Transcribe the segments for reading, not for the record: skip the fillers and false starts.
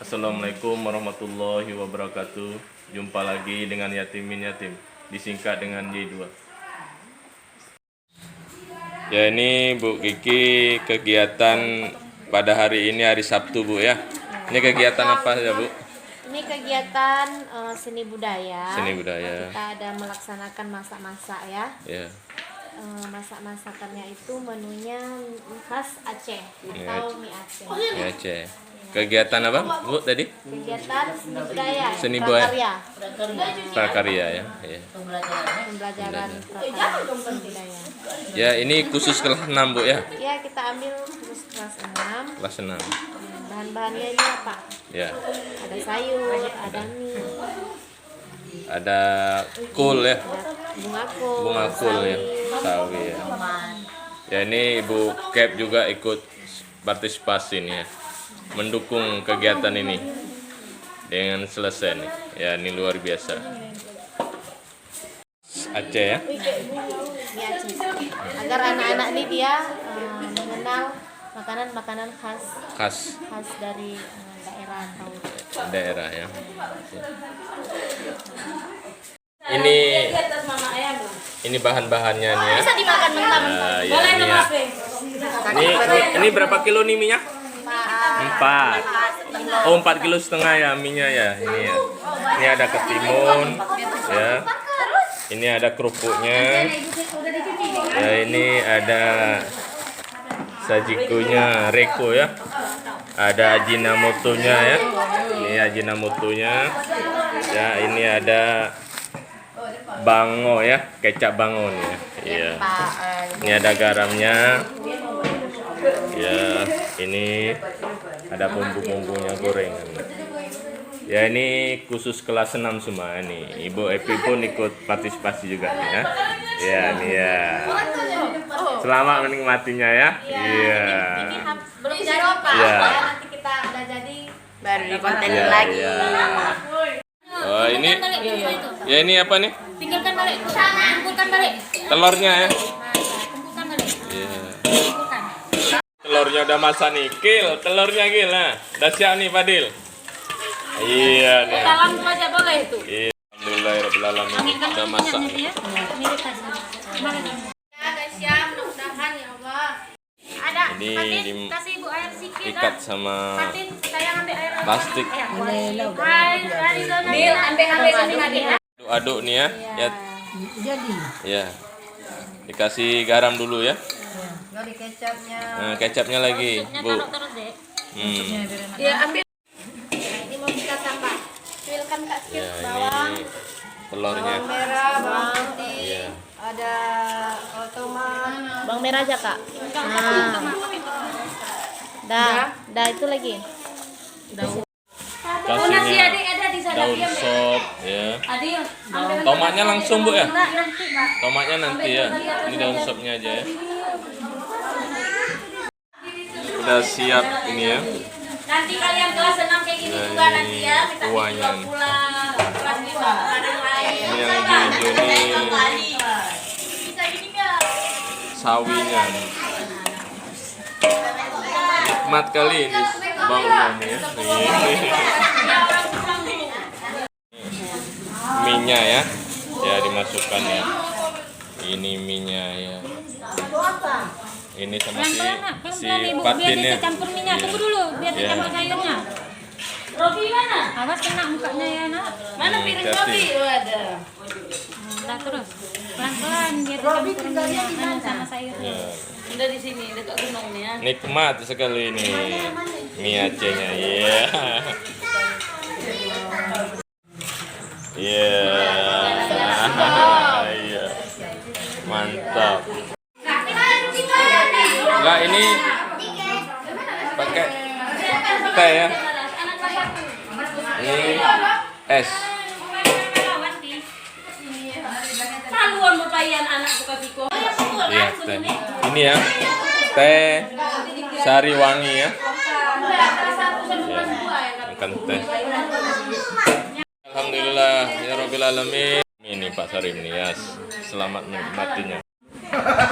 Assalamualaikum warahmatullahi wabarakatuh. Jumpa lagi dengan Yatimin Yatim, disingkat dengan Y2. Ya, ini Bu Kiki kegiatan pada hari ini, hari Sabtu, Bu, ya. Ini kegiatan apa ya, Bu? Ini kegiatan seni budaya. Seni budaya. Kita ada melaksanakan masak-masak ya. Ya. Masak-masakannya itu menunya khas Aceh atau mie Aceh. Mie Aceh. Kegiatan apa, Bu, tadi? Kegiatan seni budaya. Seni budaya. Prakarya. Prakarya, ya. Pembelajaran prakarya seni budaya. Ya, ini khusus kelas 6, Bu, ya. Ya, kita ambil khusus kelas 6. Kelas 6. Bahan-bahannya ini apa? Ya. Ada sayur, ada mie, Ada kul, ya. bunga kul, Ya. Sawi, ya. Ya, ini Ibu Kep juga ikut partisipasi nih, ya. Mendukung kegiatan ini dengan selesai nih. Ya, ini luar biasa. Aceh, ya. Mie Aceh. Agar anak-anak ini dia mengenal makanan-makanan khas dari daerah atau Daerah, ya. Ini bahan-bahannya nih, ya. bisa dimakan mentah-mentah. Ya, ini berapa kilo nih minyak? 4. Oh, 4,5 kilo ya minyak, ya. Ini, ya. Ini ada ketimun, ya. Ini ada kerupuknya. Ya, ini ada sajikunya, reko, ya. Ada ajinomotonya, ya. Ini ajinomotonya. Ya, ini ada bango, ya, kecap bango nih, ya. Iya. Ini ada garamnya. Ya, ini ada bumbu-bumbunya, gorengan. Ya, ini khusus kelas 6 semua nih. Ibu Epi pun ikut partisipasi juga, ya. Ya, ini, ya. Selamat menikmatinya, ya. Iya. Belum jadi Pak. Ya. Nanti kita udah jadi baru dikontenin Ya, lagi. ya. Oh, ini. Ya, ini apa nih? Pinggirkan balik, kumpulkan balik. Telurnya, ya. Kumpulkan balik. Iya. Kumpulkan. Telurnya udah masak nih. Telurnya gila. Udah siap nih, Fadil. Iya nih. Dalam aja boleh itu. Iya. Alhamdulillahirabbil alamin. Anginkan Udah masak. minyaknya ya. Mirip tadi. Kemarin. Ya guys ya, mudah-mudahan ya Allah. Ada. Ini Fatin, kasih Ibu air sedikit. ikat sama Fatin, saya ambil air. plastik. Ambil sini lagi. Aduk nih, ya. Ya. Ya. Dikasih garam dulu, ya. Dari kecapnya. Nah, kecapnya lagi, Bu. Taruh terus deh. Ya, ambil. Ini mau kita tambah. Pilkan Kak Ya, sedikit bawang. ini telurnya. Bawang merah, bawang putih. Iya. Ada tomat. Bawang merah aja, Kak. Dah itu lagi. Kasihnya Ada di sana. daun sop, ya. Adil. Tomatnya langsung, Bu, ya. Nanti, Pak. Tomatnya nanti, ya. Ini daun sopnya aja, ya. Udah siap ini, ya. Nanti kalian kelas 6 kayak gini Nah, juga ini nanti ya. Kita kuahnya. pulang kelas 5 makanan lain. Ini yang hijau ini Bisa gini enggak? sawinya. Nikmat kali ini baunya, ya. Minyak, ya. Ya, dimasukkan, ya. Ini minyak, ya. Ini sama si Fatin, ya. Campur minyak. Tunggu dulu biar Iya. campur sayurnya. Robi mana? Awas kena mukanya ya, Nak. Mana piring Robi? Ada. Udah terus. Pelan-pelan biar campur minyak sama sayurnya. Ya. Udah di sini dekat gunung nih ya. Nikmat sekali ini mie Acehnya, ya. Iya. Iya. Mantap. Enggak, ini pakai teh, ya. Ini es. Haluan berpayan anak buka piko. Iya, teh. Ini, ya. Teh sari wangi, ya. Makan teh. Alhamdulillah ya Rabbil alamin. Ini Pak Sarim nih, ya. Selamat menikmatinya.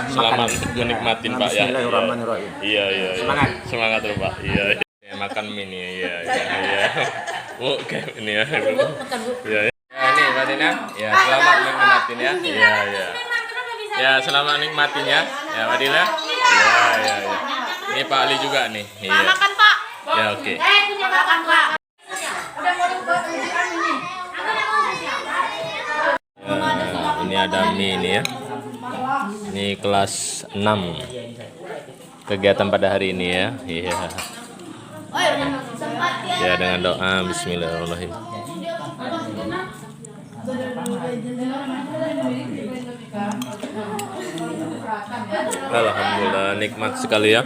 Selamat menikmatin, Pak, ya. Bismillahirrahmanirrahim. Iya. Semangat. Semangat, Pak. Iya. Ya, makan mie nih, iya. Oke, ini ya. Bu, makan Bu. Ya, ya. Ya, ini Mbak Tina. Ya, selamat menikmatin ya. Ya, ya. Ya, selamat nikmatin ya. Ya, Mbak Dila. Ya, ya, ya. Ini Pak Ali juga nih. Iya. Makan Pak. Ya, oke. Punya makan Pak. Ya, ini ada mie ini ya. Ini kelas 6. Kegiatan pada hari ini ya. Iya. Ya, dengan doa bismillahirrahmanirrahim. Alhamdulillah nikmat sekali ya.